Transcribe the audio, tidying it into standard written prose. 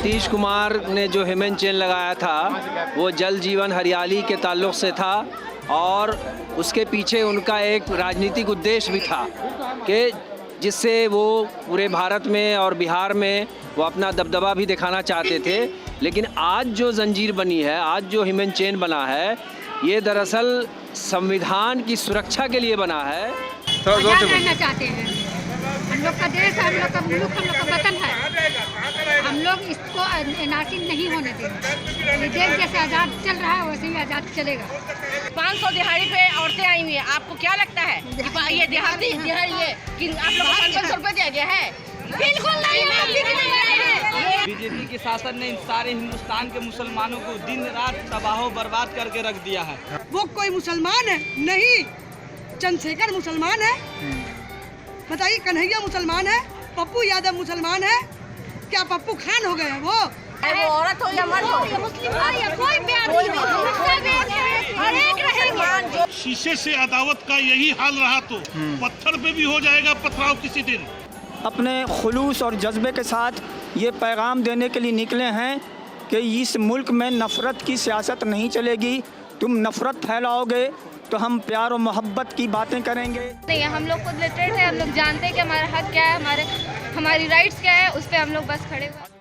नीतीश कुमार ने जो हेमंत चेन लगाया था वो जल जीवन हरियाली के ताल्लुक़ से था और उसके पीछे उनका एक राजनीतिक उद्देश्य भी था कि जिससे वो पूरे भारत में और बिहार में वो अपना दबदबा भी दिखाना चाहते थे। लेकिन आज जो जंजीर बनी है, आज जो हेमंत चेन बना है, ये दरअसल संविधान की सुरक्षा के लिए बना है। आज़ाद रहना चाहते हैं। हम लोग का देश है, हम लोग का मुल्क, हम लोग का वतन है। हम लोग इसको एनआरसी नहीं होने देंगे। ये देश जैसे आज़ाद चल रहा है वैसे ही आज़ाद चलेगा। 500 दिहाड़ी पे औरतें आई हुई हैं। आपको क्या लगता है कि ये दिहाड़ी है कि आप लोग को 500 रुपये दिया गया है? बिल्कुल नहीं है। बीजेपी के शासन ने इन सारे हिंदुस्तान के मुसलमानों को दिन रात तबाह बर्बाद करके रख दिया है। वो कोई मुसलमान है नहीं, चंद्रशेखर मुसलमान है, बताइए कन्हैया मुसलमान है, पप्पू यादव मुसलमान है, क्या पप्पू खान हो गए हैं वो औरत हो या मर्द हो, मुस्लिम हो या कोई भी आदमी हो, शीशे से अदावत का यही हाल रहा तो पत्थर पे भी हो जाएगा पथराव किसी दिन। अपने खुलूस और जज्बे के साथ ये पैगाम देने के लिए निकले हैं कि इस मुल्क में नफ़रत की सियासत नहीं चलेगी। तुम नफ़रत फैलाओगे तो हम प्यार और मोहब्बत की बातें करेंगे। नहीं, हम लोग खुद लिटरेट है, हम लोग जानते हैं कि हमारा हक क्या है, हमारी राइट्स क्या है, उस पर हम लोग बस खड़े हुए।